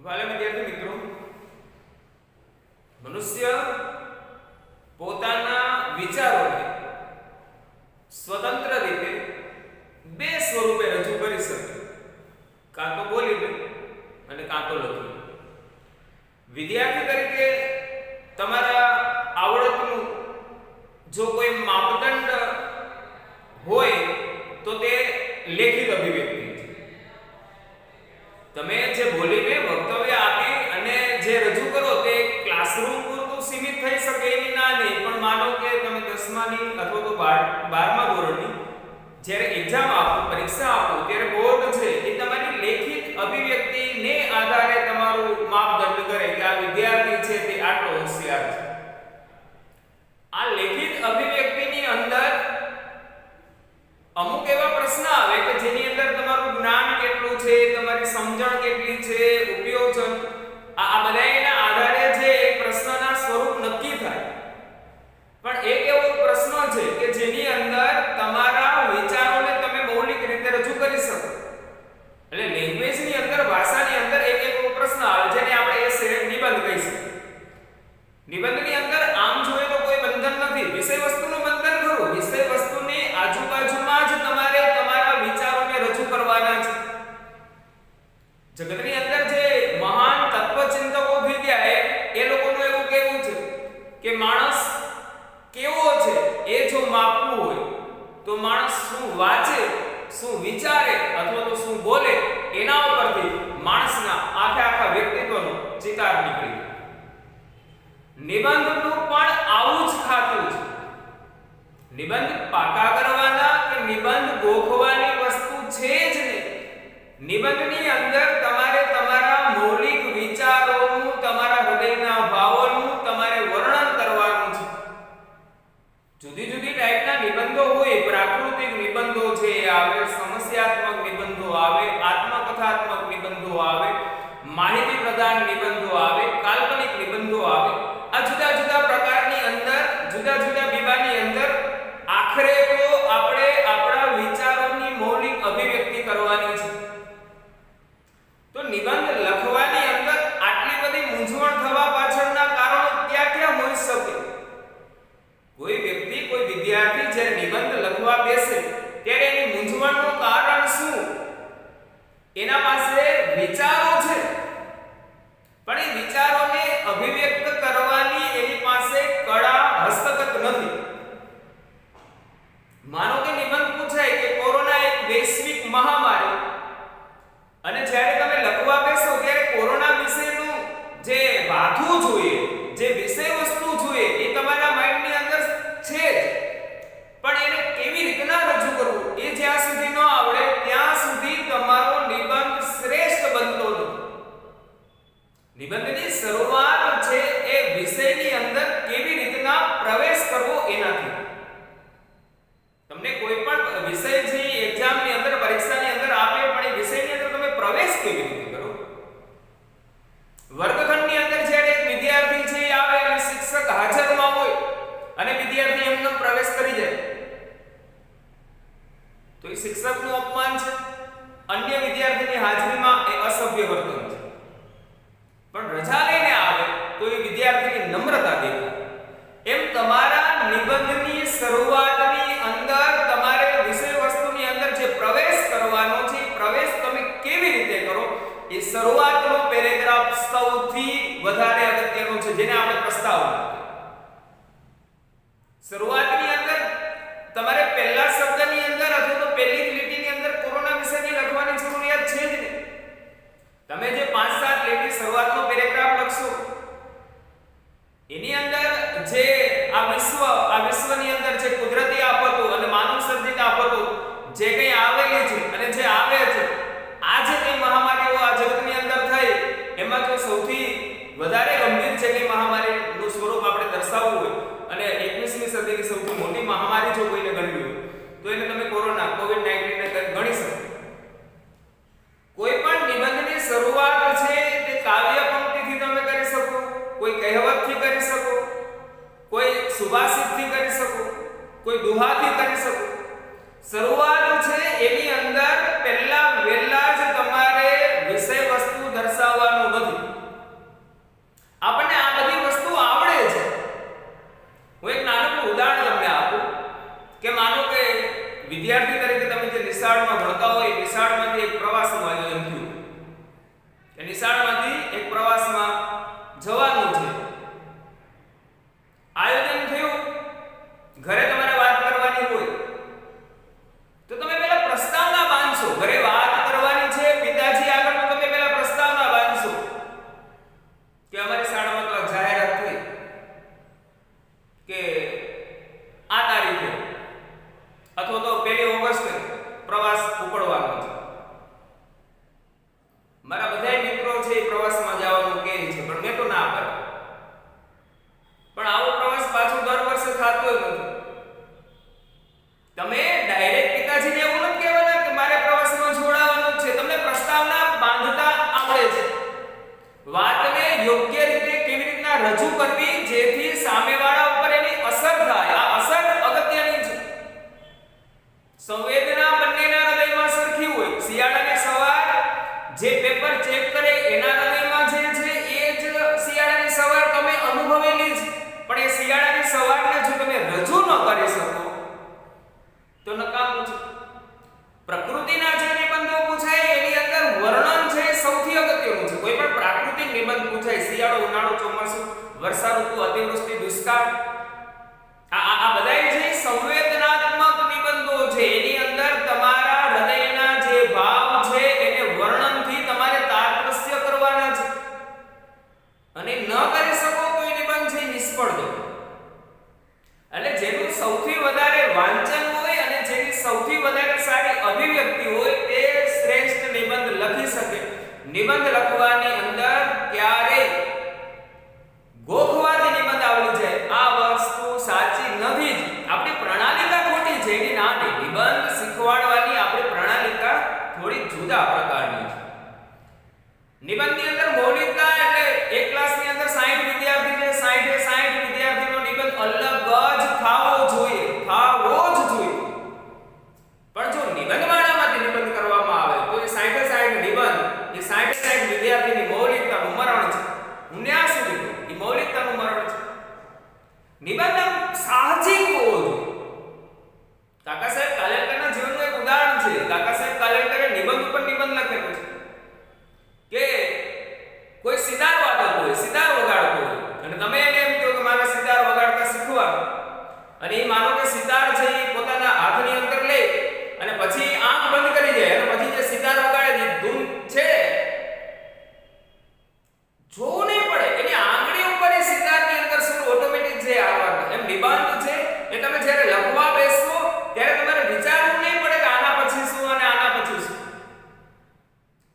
વાલા વિદ્યાર્થી મિત્રો, મનુષ્ય પોતાના વિચારોને સ્વતંત્ર રીતે બે સ્વરૂપે રજૂ કરી શકે, કાં તો બોલીને અને કાં તો લખીને. વિદ્યાર્થી તરીકે તમારા આવડતનું જો કોઈ માપદંડ હોય તો તે લેખિત અભિવ્યક્તિ છે. તમે જે બોલીને વક્તવ્ય આપી અને જે રજૂ કરો તે ક્લાસરૂમ પૂરતું સીમિત થઈ શકે એની ના નહીં, પણ માનો કે તમે 10માની અથવા તો 12મા ધોરણની જ્યારે એક્ઝામ આપો, પરીક્ષા આપો, ત્યારે બોર્ડ છે એ તમારી લેખિત અભિવ્યક્તિને આધારે તમારું માપદંડ કરે કે આ વિદ્યાર્થી છે તે આટલો હોશિયાર છે. આ લેખિત અભિવ્યક્તિની અંદર અમુક એવા પ્રશ્ન આવે કે જેની અંદર તમારું જ્ઞાન કેટલું છે, તમારી સમજણ કેટલી છે, ઉપયોજન, આ બધાના આધારે જે એક પ્રશ્નના સ્વરૂપ નક્કી થાય. પણ એક એવો પ્રશ્ન છે કે જેની અંદર તમારા વિચારોને તમે મૌલિક રીતે રજૂ કરી શકો. એટલે લેંગ્વેજની અંદર, ભાષાની અંદર એક એવો પ્રશ્ન આવે જેને આપણે એસે નિબંધ કહી શકીએ. નિબંધની અંદર આમ જોઈએ તો કોઈ બંધન નથી, વિષય વસ્તુનું બંધન ખરું. વિષય વસ્તુની આજુબાજુમાં જ તમારે તમારા વિચારોને રજૂ કરવાના છે. જગતની અંદર જે મહાન તત્વચિંતકો થઈ ગયા એ લોકોનું એવું કહેવું છે કે માણસ કેવો છે એ જો માપવું હોય તો માણસ શું વાંચે, શું વિચારે અથવા તો શું બોલે એના ઉપરથી માણસના આખા વ્યક્તિત્વનો ચિતાર નીકળી જાય. નિબંધનું પણ આવું જ ખાતું છે. નિબંધ પાકા કરવાના કે નિબંધ ગોખવાની વસ્તુ છે જ નહીં. નિબંધની અંદર તમારે તમારા મૌલિક વિચારોનું, તમારા હૃદયના ભાવોનું તમારે વર્ણન કરવાનું છે. જુદી જુદી ટાઈપના નિબંધો હોય. પ્રાકૃતિક નિબંધો છે આવે, સમસ્યાત્મક નિબંધો આવે, આત્મકથાત્મક નિબંધો આવે, માહિતી પ્રદાન નિબંધો આવે, કાલ્પનિક નિબંધો આવે. આ જુદા જુદા પ્રકારની અંદર, જુદા જુદા વિભાગની અંદર આખરે તો આપણે આપણા વિચારોની મૌલિક અભિવ્યક્તિ કરવાની છે. તો નિબંધ લખવાની અંદર આટલી બધી મૂંઝવણ થવા પાછળના કારણો ક્યાં હોઈ શકે? કોઈ વ્યક્તિ, કોઈ વિદ્યાર્થી જ્યારે નિબંધ લખવા બેસે ત્યારે એની મૂંઝવણનું કારણ શું? એના પાસે વિચારો છે, પણ એ વિચારોને અભિવ્યક્ત કરવાની એની પાસે કળા, હસ્તગત નથી. માનો કે નિબંધ પૂછાય કે કોરોના એક વૈશ્વિક મહામારી, અને જ્યારે તમે લખવા બેસો ત્યારે કોરોના વિશેનું જે વાતું જોઈએ, જે વિષય વસ્તુ જોઈએ એ તમારા માઇન્ડની અંદર છે જ, પણ એને કેવી રીતના રજૂ કરવું એ જ્યાં સુધી ન આવડે ત્યાં સુધી તમારો નિબંધ શ્રેષ્ઠ બનતો નથી. નિબંધની શરૂઆત છે એ વિષયની અંદર કેવી રીતના પ્રવેશ કરવો એનાથી. તમને કોઈ પણ વિષય છે એક્ઝામની અંદર, પરીક્ષાની અંદર આપે, પણ એ વિષયની અંદર તમે પ્રવેશ કેવી રીતે કરો? વર્ગખંડની અંદર જ્યારે એક વિદ્યાર્થી છે આવે અને શિક્ષક હાજરમાં હોય અને વિદ્યાર્થી એમનો પ્રવેશ કરી જાય તો એ શિક્ષકનું અપમાન છે. અન્ય વિદ્યાર્થીની હાજરીમાં એ અસભ્ય વર્તન છે. પણ રજા લઈને આવે તો એ વિદ્યાર્થીની નમ્રતા દેખાય. એમ તમારા નિબંધની શરૂઆતની અંદર તમારે વિષય વસ્તુની અંદર જે પ્રવેશ કરવાનો છે, પ્રવેશ તમે કેવી રીતે કરો એ શરૂઆતનો પેરેગ્રાફ સૌથી વધારે અગત્યનો છે, જેને આપણે પ્રસ્તાવના. શરૂઆતની અંદર તમારે પહેલા શબ્દની અંદર અથવા તો પહેલી લીટીની અંદર કોરોના વિષયની લખવાની જરૂરિયાત છે જ નહીં. તમે જે 5-7 લીટી શરૂઆતનો પેરેગ્રાફ લખશો એની અંદર જે આ વિશ્વની અંદર જે કુદરતી આફતો અને માનવ સર્જિત આફતો જે કંઈ આવેલી છે અને જે આવે છે, આ જે કંઈ મહામારીઓ આ જગતની અંદર થઈ એમાં જો સૌથી વધારે ગંભીર છે કે મહામારીનું સ્વરૂપ આપણે દર્શાવવું હોય અને 21મી સદીની નિશાળામાંથી એક પ્રવાસનું આયોજન થયું કે નિશાળામાંથી એક પ્રવાસમાં જવાનું છે, આયોજન થયું, ઘરે તમારે વાત કરવાની હોય તો તમે પહેલા પ્રસ્તાવના બાંધશો. ઘરે વાત કરવાની છે પિતાજી આગળ, તો તમે પહેલા પ્રસ્તાવના બાંધશો કે અમારી શાળામાં તો જાહેરાત થઈ કે આ તારીખે અથવા તો 1 ઓગસ્ટે પ્રવાસ ઉપડવાનો છે. મારા બધા મિત્રો છે એ પ્રવાસમાં જવાનું કહે છે, પણ મેં તો ના પાડી. પણ આવો પ્રવાસ પાછો દર વર્ષે થતો જ નથી. તમે ડાયરેક્ટ પિતાજીને એવું નથી કહેવાના કે મારે પ્રવાસમાં જોડાવાનું છે. તમને પ્રસ્તાવના બાંધતા આવડે છે. વાતને યોગ્ય રીતે કેવી રીતના રજૂ કરવી જેથી સામેવાળા ઉપર એની અસર થાય, આ અસર અગત્યની છે. સંવેદના બંનેના હૃદયમાં સરખી હોય. શિયાળાની સવાર જે પેપર ચેક કરે એના હૃદયમાં જે છે એ જ શિયાળાની સવાર તમે અનુભવેલી છે. પણ એ શિયાળાની સવારને જો તમે રજૂ ન કરી શકો તો નકામું છે. પ્રકૃતિના જે નિબંધો પૂછાય એની અંદર વર્ણન છે સૌથી અગત્યનું છે. કોઈ પણ પ્રાકૃતિક નિબંધ પૂછાય, શિયાળો, ઉનાળો, ચોમાસું, વર્ષા ઋતુ, અતિવૃષ્ટિ, દુષ્કાળ, આ બધાય જે સંવેદનાત્મક નિબંધો છે એની અંદર તમારા હૃદયના જે ભાવ છે એને વર્ણનથી તમારે તારતમ્ય કરવાના છે. અને ન કરી શકો તો એ નિબંધ છે નિષ્ફળ જાય. એટલે જેનું સૌથી વધારે વાંચન હોય અને જેની સૌથી વધારે સારી અભિવ્યક્તિ હોય તે શ્રેષ્ઠ નિબંધ લખી શકે. નિબંધ લખવાની અંદર ક્યારેય ગોખવાથી નિબંધ આવડી જાય આ વસ્તુ સાચી નથી જ. આપણી પ્રણાલિકા ખોટી છે. એની નાની નિબંધ શીખવાડવાની આપણી પ્રણાલિકા થોડી જુદા પ્રકારની છે. નિબંધની અંદર મૌલિકતા એટલે એક ક્લાસની અંદર 60 વિદ્યાર્થી છે, 60 વિદ્યાર્થીનો નિબંધ અલગ જ થાવો જોઈએ. પણ જો નિબંધમાળામાંથી નિબંધ કરવામાં આવે તો એ 60 નિબંધ એ 60 વિદ્યાર્થીની મૌલિકતાનું મરણ છે. હું ન્યા સુધી એ મૌલિકતાનું મરણ છે. નિબંધ સાહજિક હોવો જોઈએ. કાકા સાહેબ કાલેલકરના જીવનનું એક ઉદાહરણ છે. કાકા સાહેબ કાલેલકરે નિબંધ ઉપર નિબંધ લખેલો છે કે કોઈ સિતાર વાદક હોય, સિતાર વગાડતો હોય અને તમે એને એમ કહો કે મારે સિતાર વગાડતા શીખવાનું, અને એ માનો કે સિતાર છે એ પોતાના હાથની અંદર લે અને પછી આંખ બંધ કરી જાય અને પછી જે સિતાર વગાડે છે ધૂન છે જોવું નહીં પડે, એની આંગળી ઉપર એ સિતારની અંદર સુર ઓટોમેટિક જે આવવાનો. એમ નિબંધ છે એ તમે જ્યારે લખવા બેસો ત્યારે તમારે વિચારવું નહીં પડે કે આના પછી શું અને આના પછી શું.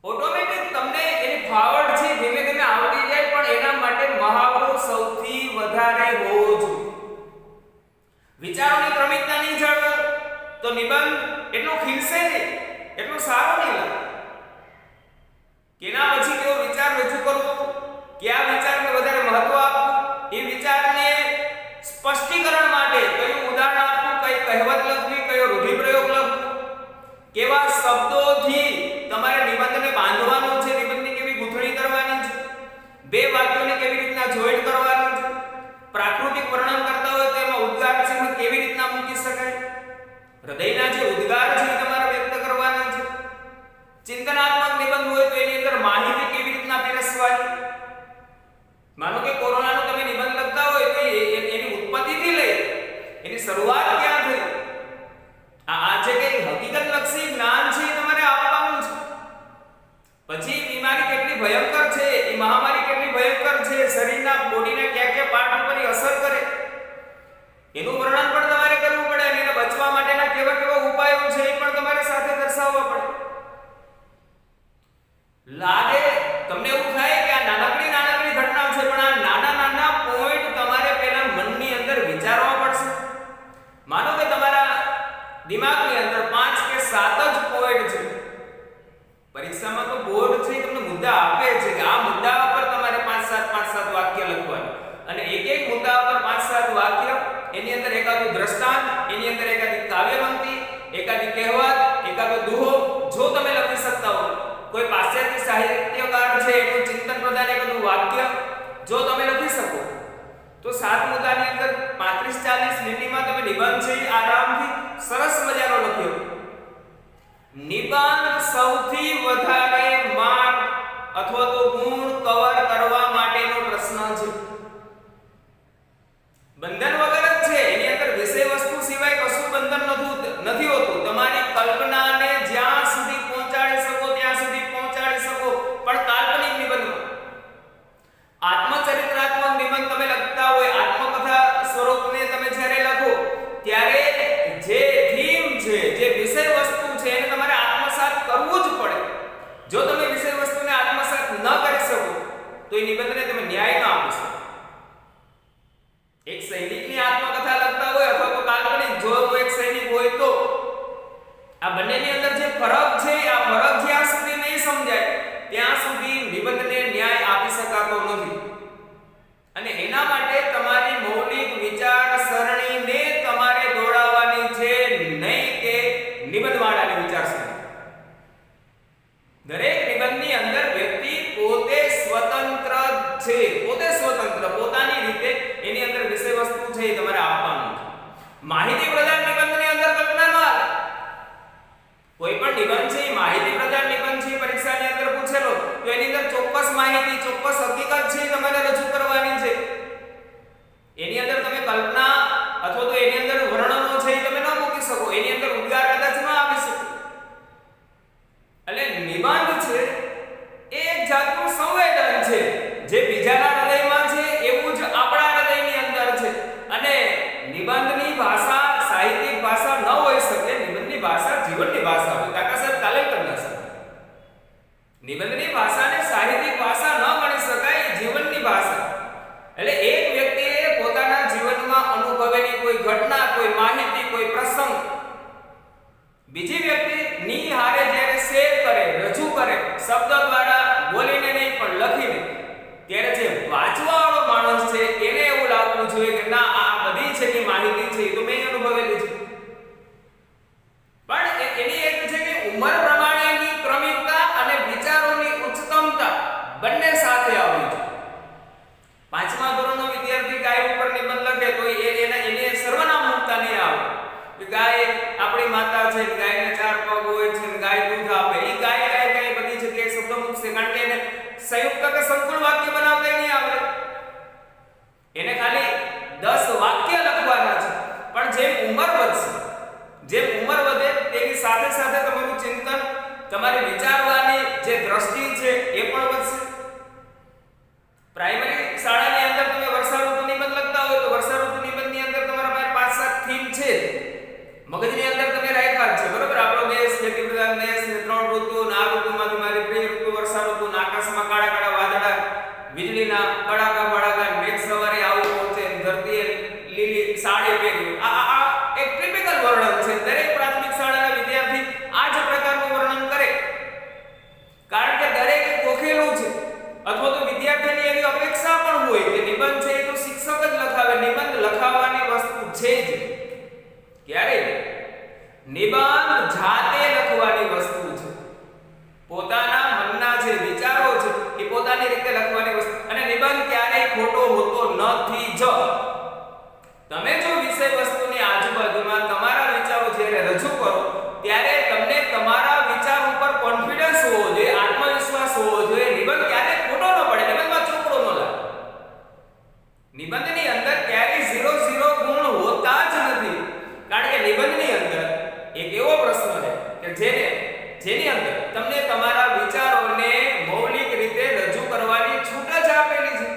ઓટોમેટિક તમને એની ફાવટ છે ધીમે ધીમે આવડી જાય. પણ એના માટે મહાવરો સૌથી વધારે હોવો જોઈએ. વિચારોની ક્રમિકતા નહીં જાળવો તો નિબંધ એટલો ખીલશે નહીં, એટલો સારો નહીં લાગે. કેના પછી કેવો વિચાર રજૂ કરવો, કયા વિચારને વધારે મહત્વ આપવું, એ વિચારને સ્પષ્ટીકરણ માટે કયું ઉદાહરણ આપવું, કઈ કહેવત લખવી, કયો રૂઢિપ્રયોગ લખવો, કેવા શબ્દોથી તમારે નિબંધને બાંધવાનો છે, નિબંધની કેવી ગૂંથણી કરવાની છે, બે વાક્યોને કેવી રીતના જોઈન્ટ કરવાનું છે, પ્રાકૃતિક વર્ણન કરતા હોય તો એમાં ઉદ્ગાર ચિહ્ન કેવી રીતના મૂકી શકાય, હૃદયના જે ઉદ્ગાર છે એ તમારે વ્યક્ત કરવાના છે. ચિંતનાત્મક નિબંધ હોય તો એની અંદર માહિતી કેવી રીતના પીરસવાની. માનો કે કોરોનાનો તમે નિબંધ લખતા હોય તો એની ઉત્પત્તિથી લઈ એની શરૂઆત ક્યાં થઈ, આ જે કઈ હકીકતલક્ષી જ્ઞાન છે એ તમારે આપવાનું છે. પછી બીમારી કેટલી ભયંકર છે, એ મહામારી કેટલી ભયંકર છે, શરીરના બોડીના કયા કયા પાર્ટ ઉપર અસર કરે એનું વર્ણન પણ તમારે કરવું પડે અને એને બચવા માટેના કેવા કેવા ઉપાયો છે એ પણ તમારે સાથે દર્શાવવા પડે. લાગે તમને એવું થાય કે આ નાનકડી ઘટના છે, પણ આ નાના પોઈન્ટ તમારે પહેલા મનની અંદર વિચારવા પડશે. માનો કે તમારા દિમાગની અંદર 5 કે 7 જ પોઈન્ટ છે. પરીક્ષામાં તો બોર્ડ છે તમને મુદ્દા આપે છે કે આ મુદ્દા પર તમારે 5-7 વાક્ય લખવાના, અને એક એક મુદ્દા પર 5-7 વાક્ય, એની અંદર એકાદું દ્રષ્ટાંત, એની અંદર એકાદી કાવ્યપંક્તિ, એકાદી કહેવત, એકાદો દુહો જો તમે લખી શકતા હો. કોઈ પાશ્ચાત્ય સાહિત્યકાર છે એનું ચિંતન પ્રદાન એકાદું વાક્ય જો તમે લખી શકો તો 7 મુદ્દાની અંદર 35-40 મિનિટમાં તમે નિબંધ છે આરામથી સરસ મજાનો લખ્યો. નિબંધ નિબંધ સૌથી વધારે માર્ક અથવા તો ગુણ કવર કરવા માટેનો પ્રશ્ન છે. બંધન વગર જ છે. એની અંદર વિષય વસ્તુ સિવાય કશું બંધન નથી હોતું. તમારી કલ્પનાને જ્યાં સુધી પહોંચાડી શકો ત્યાં સુધી પહોંચાડી શકો, પણ કાલ્પનિક નિબંધમાં આત્મચરિત્રાત્મક નિબંધ તમે લખતા હોય, આત્મકથા સ્વરૂપને તમે જ્યારે લખો ત્યારે જે થીમ છે, જે વિષય વસ્તુ છે એને તમારે આત્મસાત કરવું જ પડે. જો તમે વિષય વસ્તુને આત્મસાત ન કરી શકો તો એ નિબંધને તમે ન્યાય ન આપી શકો. એક સૈનિકની આત્મકથા લખતા હોય અથવા તો કાલ્પનિક, જો એક સૈનિક હોય તો આ બંનેની અંદર જે ફરક છે, આ ફરક જ્યાં સુધી નહીં સમજાય ત્યાં સુધી નિબંધને ન્યાય આપી શકાતો નથી. અને એના માટે તમારી મૌલિક વિચારસરણીને તમારે દોડાવવાની છે, નહીં કે નિબંધવાળાની વિચારસરણી. દરેક નિબંધની અંદર વ્યક્તિ પોતે સ્વતંત્ર છે, પોતે સ્વતંત્ર, પોતાની રીતે એની અંદર વિષય વસ્તુ છે એ તમારે આપવાનું છે. માહિતી પ્રધાન નિબંધની અંદર કલ્પના ન આવે. કોઈ પણ નિબંધ છે એ માહિતી પ્રધાન નિબંધ છે, પરીક્ષાની અંદર પૂછેલો તો એની અંદર ચોક્કસ માહિતી, ચોક્કસ હકીકત છે તમારે રજૂ કરવાની છે. એની અંદર તમે કલ્પના અથવા તો એની અંદર વર્ણનો છે એ તમે ન મૂકી શકો, એની અંદર ઉદ્ગાર કદાચ ન આવી શકે. એટલે નિબંધ છે એ એક જાતનું સંવેદન છે, જે બીજાના હૃદયમાં છે એવું જ આપણા હૃદયની અંદર છે. અને નિબંધની ભાષા સાહિત્યિક ભાષા ન હોઈ શકે, નિબંધની ભાષા જીવનની ભાષા હોય. કાકા સાહેબ કાલે કરી શકે. નિબંધની ભાષાને સાહિત્યિક ભાષા ન ગણી શકાય, જીવનની ભાષા. એટલે એક વ્યક્તિએ પોતાના જીવનમાં અનુભવેલી કોઈ ઘટના, કોઈ માહિતી, કોઈ પ્રસંગ બીજી વ્યક્તિની હારે જ્યારે શેર કરે, રજૂ કરે, શબ્દ દ્વારા, બોલીને નહીં પણ લખીને, ત્યારે જે વાંચવાવાળો માણસ છે એને એવું લાગવું જોઈએ કે ના, આ બધી છે કે માહિતી છે એ તો મેં અનુભવેલી છે. પણ એની એક છે કે ઉંમર પ્રમાણેની ક્રમિકતા અને વિચારોની ઉચ્ચતમતા બંને સાથે આવવી જોઈએ. 5મા ધોરણનો વિદ્યાર્થી ગાય ઉપર નિબંધ લખે તો એને સર્વનામ મૂકતા નહીં આવે કે ગાય આપણી માતા છે, ગાયને 4 પગ હોય છે, ગાય દૂધ આપે. એ ગાય ગાય ગાય બધી જગ્યાએ શબ્દ મૂકશે, કારણ કે એને સંયુક્ત કે સંકુલ વાક્ય બનાવતા નહીં આવડે. એને ખાલી 10 વાક્ય લખવાના છે. પણ જેમ ઉંમર વધશે, જેમ ઉંમર વધે તેની સાથે સાથે તમારું ચિંતન, તમારી વિચારવાની જે દ્રષ્ટિ છે એ પણ વધશે. પ્રાઇમરી શાળાની અંદર તમે વર્ષા ઋતુ નિબંધ લખતા હોય તો વર્ષા ઋતુ નિબંધની અંદર તમારા પાસે 5-7 થીમ છે, મગજની અંદર તમે રાખ્યા છે, બરોબર. આપણો દેશ ખેતી પ્રધાન દેશ, 3 ઋતુ, આ ઋતુમાંથી મારી પ્રિય ઋતુ વર્ષા ઋતુ, આકાશમાં કાળા કાળા વાદળા, વીજળીના કડાકા ભડાકા, મેઘ સવારે આવું પહોંચે, ધરતીએ લીલી સાડી પહેરી. આ એક ટિપિકલ વર્ણન છે. દરેક પ્રાથમિક શાળાના વિદ્યાર્થી આ જ પ્રકારનું વર્ણન કરે, કારણ કે દરેક ગોખેલું છે. અથવા તો વિદ્યાર્થીની એવી અપેક્ષા પણ હોય કે નિબંધ છે એ તો શિક્ષક જ લખાવે. નિબંધ લખાવવાની વસ્તુ છે જ ક્યારે? નિબંધ જાતે લખવાની વસ્તુ છે. પોતાના મનના જે વિચારો છે એ પોતાની રીતે લખવાની વસ્તુ. અને નિબંધ ક્યારેય ખોટો હોતો નથી જ. તમે જો વિષય વસ્તુની આજુબાજુમાં તમારા વિચારો જ્યારે રજૂ કરો ત્યારે તમને તમારા વિચાર ઉપર કોન્ફિડન્સ હોવો જોઈએ, આત્મવિશ્વાસ હોવો જોઈએ. નિબંધ ક્યારેય ખોટો ન પડે, નિબંધમાં ચોપડો ન લાગે. નિબંધની અંદર ક્યારેય 0-0 ગુણ હોતા જ નથી, કારણ કે નિબંધની અંદર એક એવો પ્રશ્ન છે કે જેની અંદર તમને તમારા વિચારોને મૌલિક રીતે રજૂ કરવાની છૂટ જ આપેલી છે.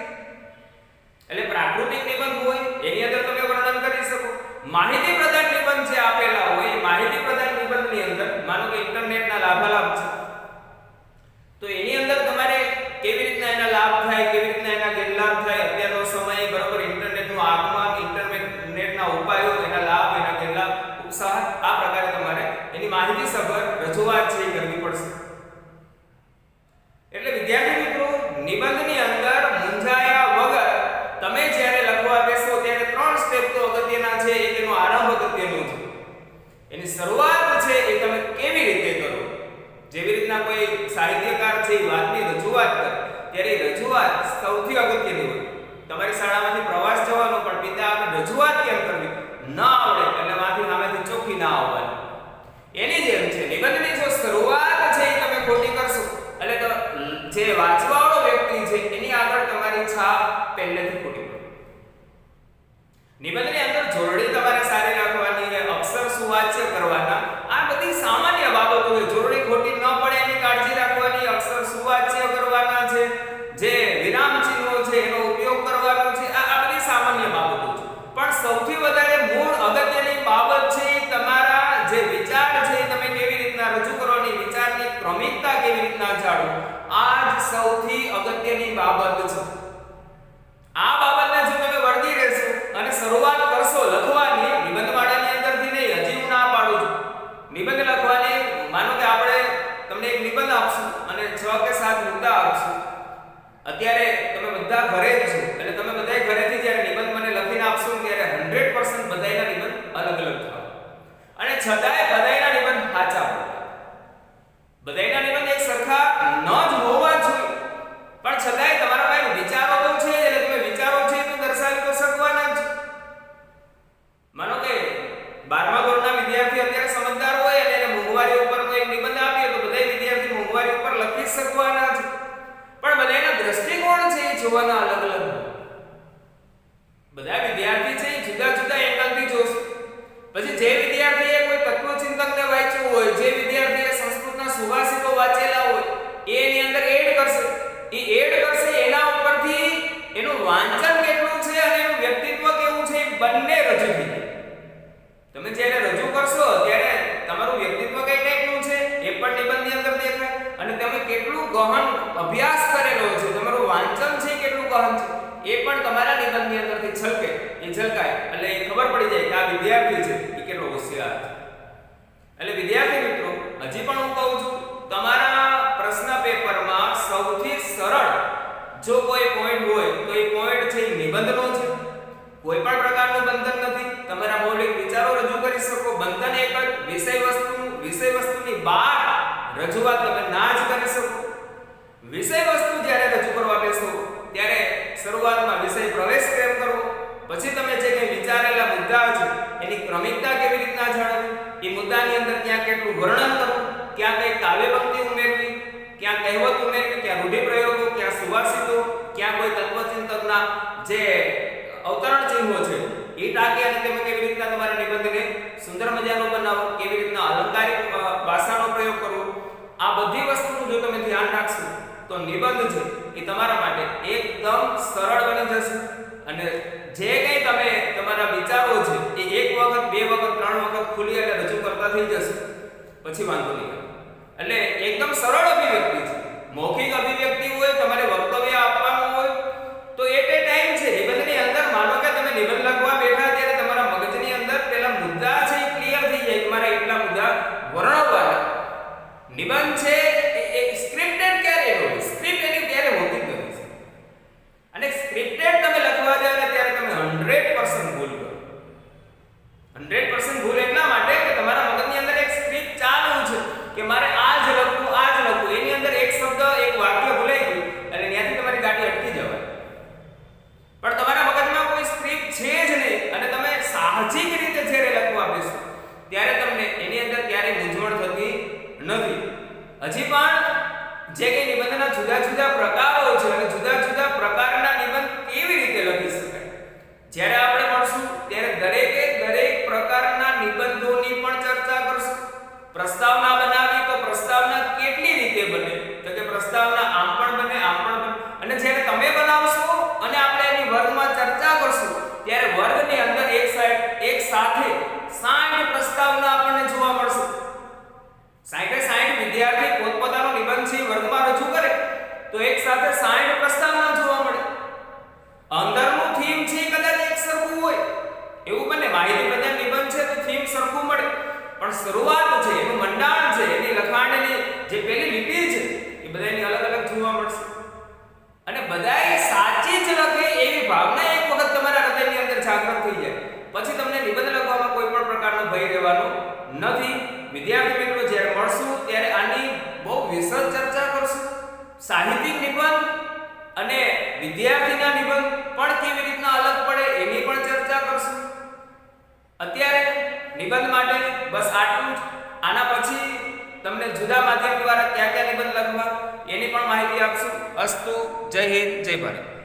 એટલે પ્રાકૃતિક નિબંધ હોય એની અંદર તમે વર્ણન કરી શકો. માહિતી પ્રધાન નિબંધ જે આપેલા હોય એ માહિતી પ્રધાન નિબંધની અંદર માનો કે ઇન્ટરનેટના લાભાલાભ છે તો એની અંદર તમારે કેવી રીતના એના લાભ થાય, કેવી રીતના એના ગેરલાભ થાય, અત્યારનો સમય, બરોબર, ઇન્ટરનેટનું આગમન, ઇન્ટરનેટના ઉપાયો, એના લાભ, એના ગેરલાભ, ઉત્સાહ, આ પ્રકારે તમારે એની માહિતી સભર રજૂઆત છે એ કરવી પડશે. એટલે વિદ્યાર્થી મિત્રો, નિબંધની અંદર મૂંઝાયા વગર તમે જ્યારે લખવા બેસો ત્યારે 3 સ્ટેપ તો અગત્યના છે. એક એનો આરંભ અગત્યનો છે. એની શરૂઆત છે એ તમે કેવી રીતે કરો. જેવી રીતના કોઈ સાહિત્યકાર છે એ વાતની રજૂઆત કરે ત્યારે રજૂઆત સૌથી અગત્યની હોય. તમારી શાળામાંથી પ્રવાસ જવાનો પણ પિતા આપણે રજૂઆત કેમ કરવી ન આવડે એટલે માંથી સામેથી ચોખ્ખી ના આવવાની. એની જેમ છે નિબંધની જો શરૂઆત જે વાંચવાવાળો વ્યક્તિ છે એની આગળ તમારી છાપ પહેલેથી ખોટી પડે. નિબંધની અંદર જોડણી તમારે સારી રાખવાની છે, અક્ષર સુવાચ્ય કરવાના, આ બધી સામાન્ય બાબતો છે. જોડણી ખોટી ન પડે એની કાળજી રાખવાની, અક્ષર સુવાચ્ય કરવાના છે, જે વિરામ ચિહ્નો છે એનો ઉપયોગ કરવાનો છે, આ બધી સામાન્ય બાબતો છે. પણ સૌથી વધારે મૂળ અગત્યની બાબત છે તમારા જે વિચાર છે તમે કેવી રીતના રજૂ કરવાની, વિચારની ક્રમિકતા કેવી રીતના જાળવો, આ જ સૌથી અગત્યની બાબત છે. આ બાબતને જો તમે વળગી રહેશો અને શરૂઆત કરશો લખવાની, નિબંધ માળાની અંદરથી નહીં, હજી હું ના પાડું છું. નિબંધ લખવાની, માનો કે આપણે તમને એક નિબંધ આપશું અને 6 કે 7 મુદ્દા આપશું. અત્યારે તમે બધા ઘરે જ છો એટલે તમે બધાય ઘરેથી જ્યારે નિબંધ મને લખીને આપશો ત્યારે 100% બધાયના નિબંધ અલગ અલગ થશે. અને છતાંય બધાયના નિબંધ સાચા હોય. બધાયના નિબંધ એક સરખા ન જ હોવા જોઈએ, પણ છતાંય તમારા પાસે વિચારો તો છે એટલે તમે વિચારો છે તો દર્શાવી તો શકવાના જ. માનો કે 12મા ધોરણના વિદ્યાર્થી અત્યારે સમજદાર હોય અને એને મોંઘવારી ઉપરનો એક નિબંધ આપીએ તો બધાય વિદ્યાર્થી મોંઘવારી ઉપર લખી શકવાના છે. પણ બધાના દ્રષ્ટિકોણ છે એ જોવાના અલગ અલગ. બધા વિદ્યાર્થી છે એ જુદા જુદા એંગલથી જોશે. પછી જે વિદ્યાર્થીએ કોઈ તત્વચિંતકને વાંચ્યું હોય, જે વિદ્યાર્થીએ સંસ્કૃતના સુભાષિતો વાંચેલા હોય, એ એની અંદર એડ કરશે. એ એડ કરશે એના ઉપરથી એનું વાંચન કેટલું છે અને એનું વ્યક્તિત્વ કેવું છે એ બંને રજૂ થઈ જાય. તમે જ્યારે રજૂ કરશો ત્યારે તમારું વ્યક્તિત્વ કઈ ટાઈપનું છે એ પણ નિબંધની અંદર દેખાય, અને તમે કેટલું ગહન અભ્યાસ કરેલો છે, તમારું વાંચન છે કેટલું ગહન છે એ પણ તમારા નિબંધની અંદરથી છલકે, એ ઝલકાય. એટલે એ ખબર પડી જાય કે આ વિદ્યાર્થી છે એ કેટલો હોશિયાર છે. એટલે વિદ્યાર્થી મિત્રો, હજી પણ હું કહું છું, તમારા પ્રશ્ન પેપરમાં સૌથી સરળ જો કોઈ પોઈન્ટ હોય તો એ પોઈન્ટ છે નિબંધનો છે. કોઈ પણ પ્રકારનું બંધન નથી. તમારા મૌલિક વિચારો રજૂ કરી શકો. બંધન એક જ વિષય વસ્તુની બહાર રજૂઆત તમે ના જ કરી શકો. વિષય વસ્તુ જ્યારે રજૂ કરવા બેસો ત્યારે શરૂઆતમાં વિષય પ્રવેશ કેમ કરવો, પછી તમે જે કંઈ વિચારેલા મુદ્દા છે એની ક્રમિકતા કેવી રીતના જાળવવી, એ મુદ્દાની અંદર ક્યાં કેટલું વર્ણન કરવું, ક્યાં કઈ કાવ્ય પંક્તિ ઉમેરવી, ક્યાં કહેવત ઉમેરવી, ક્યાં રૂઢિપ્રયોગો, ક્યાં સુભાષિતો, ક્યાં કોઈ તત્વચિંતકના જે અવતરણ ચિહ્નો છે એ ટાંકી અને તમે કેવી રીતના તમારા નિબંધને સુંદર મજાનો બનાવો, કેવી રીતના અલંકારિક ભાષાનો પ્રયોગ કરવો, આ બધી વસ્તુનું જો તમે ધ્યાન રાખશો તો નિબંધ છે એ તમારા માટે એકદમ સરળ બની જશે. અને જે કંઈ તમે તમારા વિચારો છે એ એક વખત, બે વખત, 3 વખત ખુલી અને રજૂ કરતા થઈ જશે, પછી વાંધો નહીં. એટલે એકદમ સરળ અભિવ્યક્તિ છે. મૌખિક અભિવ્યક્તિ હોય, તમારે વક્તવ્ય આપવાનું હોય તો એટ એ ટાઈમ છે નિબંધની અંદર, માનો કે તમે નિબંધ લખવા બેઠા ત્યારે તમારા મગજની અંદર પેલા મુદ્દા છે એ ક્લિયર થઈ જાય કે મારા એટલા મુદ્દા વર્ણવવાના. નિબંધ છે એ સ્ક્રિપ્ટેડ ક્યારે હોય? સ્ક્રિપ્ટ એની ક્યારે હોતી જ નથી. અને સ્ક્રિપ્ટેડ તમે લખવા જાવ ત્યારે તમે 100% ભૂલ કરો. 100% ભૂલ એટલા માટે કે તમારા મગજની અંદર એક સ્ક્રિપ્ટ ચાલુ છે કે મારે આ જ લખવું, આ જ લખવું. એની અંદર એક શબ્દ, એક વાક્ય ભૂલાઈ ગયું અને ત્યાંથી તમારી ગાડી અટકી જવાય. પણ તમારા મગજમાં કોઈ સ્ક્રિપ્ટ છે જ નહીં અને તમે સાહજિક રીતે જ્યારે લખવા બેસો ત્યારે તમને એની અંદર ક્યારે મૂંઝવણ થતી નથી. હજી પણ જે કે નિબંધના જુદા જુદા પ્રકારો છે અને જુદા જુદા પ્રકારના નિબંધ કેવી રીતે લખી શકાય, જ્યારે આપણે મળશું ત્યારે દરેકે દરેક પ્રકારના નિબંધોની પણ ચર્ચા કરશું. પ્રસ્તાવના બનાવી તો પ્રસ્તાવના કેટલી રીતે બને, તો કે પ્રસ્તાવના આમ પણ બને, આમ પણ બને. અને જ્યારે તમે બનાવશો અને આપણે એની વર્ગમાં ચર્ચા કરશું ત્યારે વર્ગની અંદર એક સાથે 60 પ્રસ્તાવના આપણને જોવા મળશે. 60 વિદ્યાર્થી પોતપોતાનો નિબંધ છે વર્ગમાં રજૂ કરે તો એક સાથે 60 પ્રસ્તાવના જોવા મળે. અંદરનું થીમ છે કદાચ એક સરખું હોય એવું બને, માહિતી બધા નિબંધ છે તો થીમ સરખું મળે, પણ શરૂઆત છે, એનું મંડાણ છે, એની લખાણની જે પેલી લીટી છે એ બધાની અલગ અલગ જોવા મળશે. અને બધાય સાચી જ લખે એવી ભાવના એક વખત તમારા હૃદયની અંદર જાગૃત થઈ જાય પછી તમને નિબંધ લખવામાં કોઈ પણ પ્રકારનો ભય રહેવાનો નથી. વિદ્યાર્થી મિત્રો, જ્યારે મળશું ત્યારે આની બહુ વિશદ ચર્ચા કરશું. સાહિત્યિક નિબંધ અને વિદ્યાર્થીના નિબંધ પણ કેવી રીતના અલગ પડે એની પણ ચર્ચા કરશું. અત્યારે નિબંધ માટે બસ આટલું જ. આના પછી તમને જુદા માધ્યમ દ્વારા ક્યાં ક્યાં નિબંધ લખવા એની પણ માહિતી આપશું. અસ્તુ. જય હિન્દ, જય ભારત.